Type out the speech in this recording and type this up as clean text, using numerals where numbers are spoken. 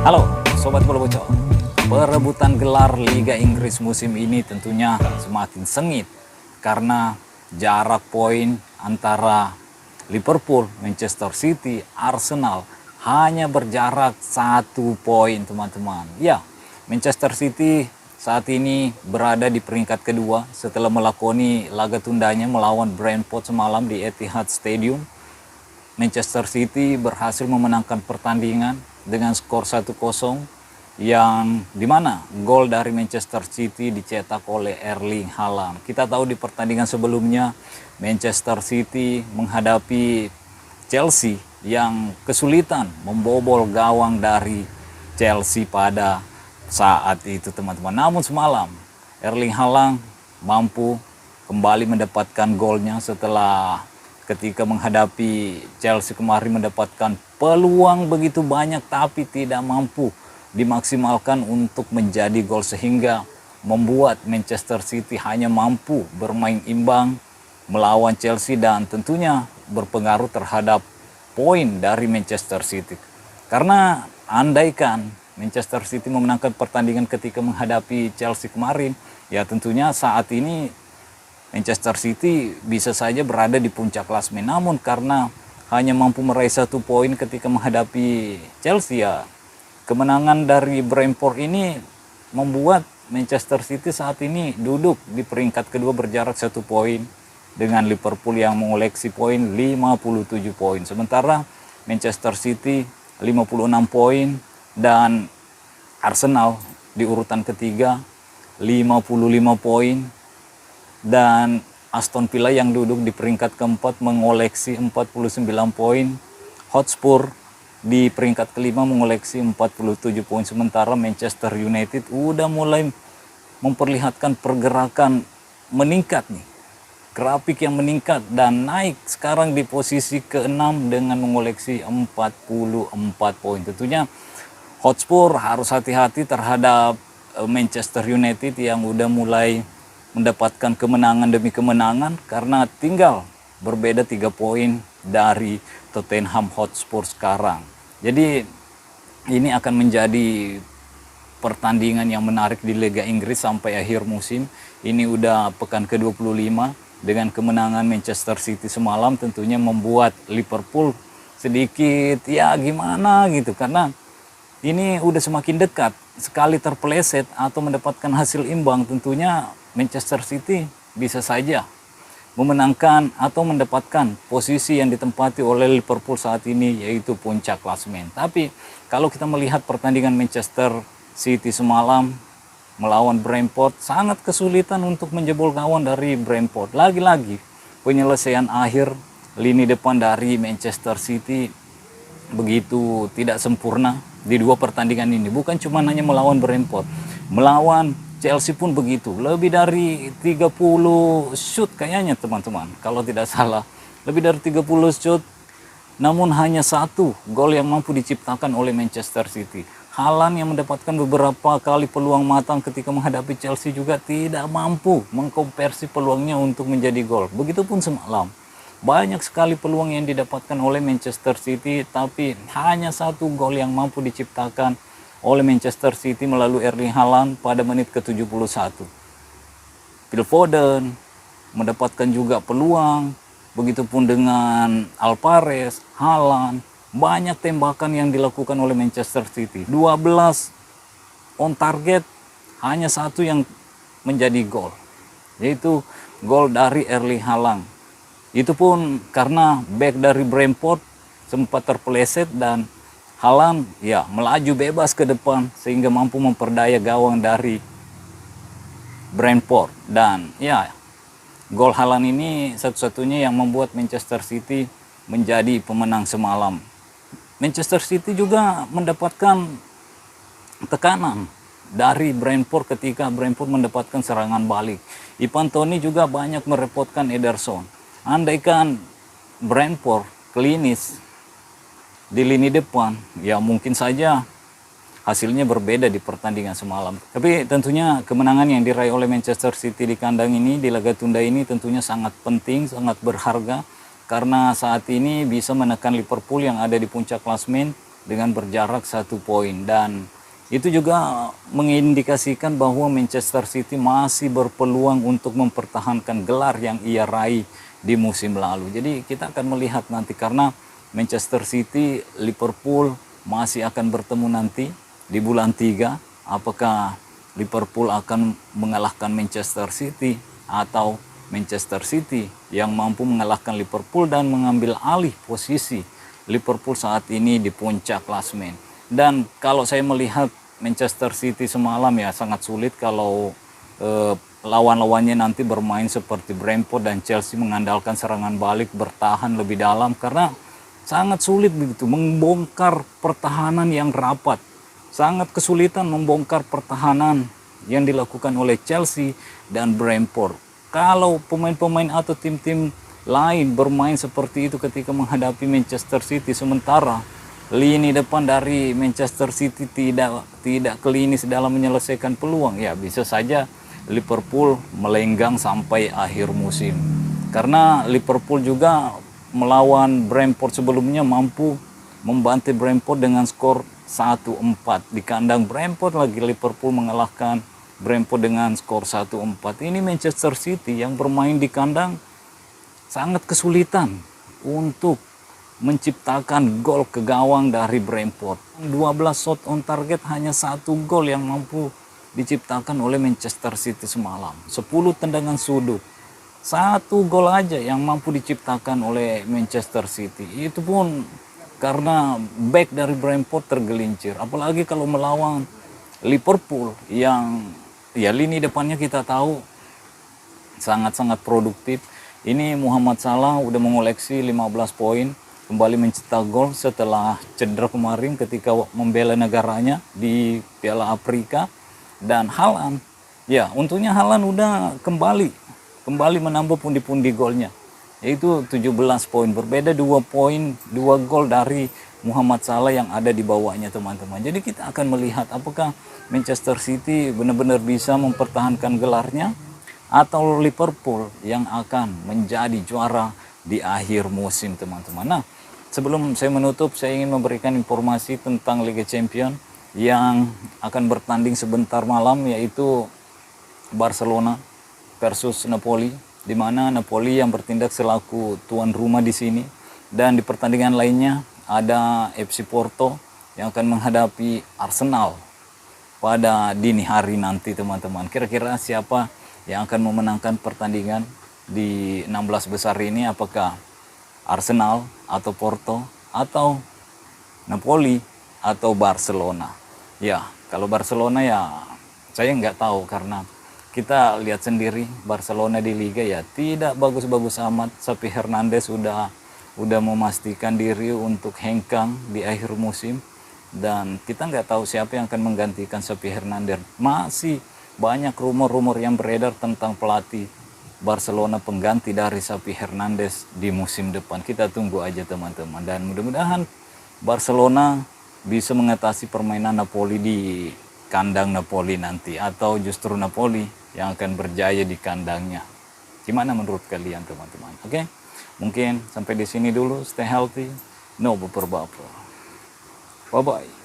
Halo Sobat Bola Bocor, perebutan gelar Liga Inggris musim ini tentunya semakin sengit karena jarak poin antara Liverpool, Manchester City, Arsenal hanya berjarak 1 poin teman-teman. Ya, Manchester City saat ini berada di peringkat kedua setelah melakoni laga tundanya melawan Brentford semalam di Etihad Stadium. Manchester City berhasil memenangkan pertandingan dengan skor 1-0 yang dimana gol dari Manchester City dicetak oleh Erling Haaland. Kita tahu di pertandingan sebelumnya Manchester City menghadapi Chelsea yang kesulitan membobol gawang dari Chelsea pada saat itu teman-teman. Namun semalam Erling Haaland mampu kembali mendapatkan golnya setelah ketika menghadapi Chelsea kemarin mendapatkan peluang begitu banyak tapi tidak mampu dimaksimalkan untuk menjadi gol sehingga membuat Manchester City hanya mampu bermain imbang melawan Chelsea dan tentunya berpengaruh terhadap poin dari Manchester City. Karena andaikan Manchester City memenangkan pertandingan ketika menghadapi Chelsea kemarin, ya tentunya saat ini Manchester City bisa saja berada di puncak klasemen. Namun karena hanya mampu meraih 1 poin ketika menghadapi Chelsea, ya kemenangan dari Brentford ini membuat Manchester City saat ini duduk di peringkat kedua berjarak 1 poin dengan Liverpool yang mengoleksi poin 57 poin. Sementara Manchester City 56 poin dan Arsenal di urutan ketiga 55 poin. Dan Aston Villa yang duduk di peringkat keempat mengoleksi 49 poin. Hotspur di peringkat kelima mengoleksi 47 poin. Sementara Manchester United udah mulai memperlihatkan pergerakan meningkat nih. Grafik yang meningkat dan naik sekarang di posisi ke-6 dengan mengoleksi 44 poin. Tentunya Hotspur harus hati-hati terhadap Manchester United yang udah mulai mendapatkan kemenangan demi kemenangan karena tinggal berbeda 3 poin dari Tottenham Hotspur sekarang. Jadi ini akan menjadi pertandingan yang menarik di Liga Inggris sampai akhir musim. Ini udah pekan ke-25 dengan kemenangan Manchester City semalam tentunya membuat Liverpool sedikit ya gimana gitu karena ini udah semakin dekat. Sekali terpeleset atau mendapatkan hasil imbang tentunya Manchester City bisa saja memenangkan atau mendapatkan posisi yang ditempati oleh Liverpool saat ini yaitu puncak klasemen. Tapi kalau kita melihat pertandingan Manchester City semalam melawan Brentford sangat kesulitan untuk menjebol gawang dari Brentford. Lagi-lagi penyelesaian akhir lini depan dari Manchester City begitu tidak sempurna di 2 pertandingan ini. Bukan cuma hanya melawan Brentford, melawan Chelsea pun begitu. Lebih dari 30 shoot kayaknya teman-teman. Kalau tidak salah, lebih dari 30 shoot. Namun hanya 1 gol yang mampu diciptakan oleh Manchester City. Haaland yang mendapatkan beberapa kali peluang matang ketika menghadapi Chelsea juga tidak mampu mengkonversi peluangnya untuk menjadi gol. Begitupun semalam. Banyak sekali peluang yang didapatkan oleh Manchester City, tapi hanya 1 gol yang mampu diciptakan oleh Manchester City melalui Erling Haaland pada menit ke-71. Phil Foden mendapatkan juga peluang, begitupun dengan Alvarez, Haaland, banyak tembakan yang dilakukan oleh Manchester City. 12 on target, hanya 1 yang menjadi gol, yaitu gol dari Erling Haaland. Itu pun karena back dari Brentford sempat terpeleset dan Haaland ya melaju bebas ke depan sehingga mampu memperdaya gawang dari Brentford. Dan ya gol Haaland ini satu-satunya yang membuat Manchester City menjadi pemenang semalam. Manchester City juga mendapatkan tekanan dari Brentford ketika Brentford mendapatkan serangan balik. Ivan Toney juga banyak merepotkan Ederson. Andaikan Brentford klinis di lini depan, ya mungkin saja hasilnya berbeda di pertandingan semalam. Tapi tentunya kemenangan yang diraih oleh Manchester City di kandang ini, di laga tunda ini tentunya sangat penting, sangat berharga. Karena saat ini bisa menekan Liverpool yang ada di puncak klasemen dengan berjarak 1 poin, dan itu juga mengindikasikan bahwa Manchester City masih berpeluang untuk mempertahankan gelar yang ia raih di musim lalu. Jadi kita akan melihat nanti, karena Manchester City, Liverpool masih akan bertemu nanti di bulan 3. Apakah Liverpool akan mengalahkan Manchester City atau Manchester City yang mampu mengalahkan Liverpool dan mengambil alih posisi Liverpool saat ini di puncak klasemen. Dan kalau saya melihat Manchester City semalam, ya sangat sulit kalau lawan-lawannya nanti bermain seperti Brentford dan Chelsea, mengandalkan serangan balik, bertahan lebih dalam, karena sangat sulit begitu membongkar pertahanan yang rapat. Sangat kesulitan membongkar pertahanan yang dilakukan oleh Chelsea dan Brentford. Kalau pemain-pemain atau tim-tim lain bermain seperti itu ketika menghadapi Manchester City, sementara lini depan dari Manchester City tidak klinis dalam menyelesaikan peluang, ya bisa saja Liverpool melenggang sampai akhir musim. Karena Liverpool juga melawan Brentford sebelumnya mampu membantai Brentford dengan skor 1-4 di kandang Brentford, lagi Liverpool mengalahkan Brentford dengan skor 1-4. Ini Manchester City yang bermain di kandang sangat kesulitan untuk menciptakan gol ke gawang dari Brentford. 12 shot on target, hanya 1 gol yang mampu diciptakan oleh Manchester City semalam. 10 tendangan sudut, 1 gol aja yang mampu diciptakan oleh Manchester City. Itu pun karena back dari Brentford tergelincir. Apalagi kalau melawan Liverpool yang ya lini depannya kita tahu sangat-sangat produktif. Ini Muhammad Salah udah mengoleksi 15 poin, kembali mencetak gol setelah cedera kemarin ketika membela negaranya di Piala Afrika. Dan Haaland, ya untungnya Haaland udah kembali menambah pundi-pundi golnya, yaitu 17 poin, berbeda 2 poin 2 gol dari Muhammad Salah yang ada di bawahnya, teman-teman. Jadi kita akan melihat apakah Manchester City benar-benar bisa mempertahankan gelarnya atau Liverpool yang akan menjadi juara di akhir musim, teman-teman. Nah, sebelum saya menutup, saya ingin memberikan informasi tentang Liga Champions yang akan bertanding sebentar malam, yaitu Barcelona versus Napoli, di mana Napoli yang bertindak selaku tuan rumah di sini, dan di pertandingan lainnya ada FC Porto yang akan menghadapi Arsenal pada dini hari nanti, teman-teman. Kira-kira siapa yang akan memenangkan pertandingan di 16 besar ini? Apakah Arsenal atau Porto atau Napoli atau Barcelona? Ya, kalau Barcelona ya saya nggak tahu, karena kita lihat sendiri Barcelona di Liga ya tidak bagus-bagus amat. Xavi Hernandez udah memastikan diri untuk hengkang di akhir musim, dan kita nggak tahu siapa yang akan menggantikan Xavi Hernandez. Masih banyak rumor-rumor yang beredar tentang pelatih Barcelona pengganti dari Xavi Hernandez di musim depan. Kita tunggu aja, teman-teman, dan mudah-mudahan Barcelona bisa mengatasi permainan Napoli di kandang Napoli nanti, atau justru Napoli yang akan berjaya di kandangnya. Gimana menurut kalian, teman-teman? Oke, mungkin sampai di sini dulu. Stay healthy, no baper-baper. Bye-bye.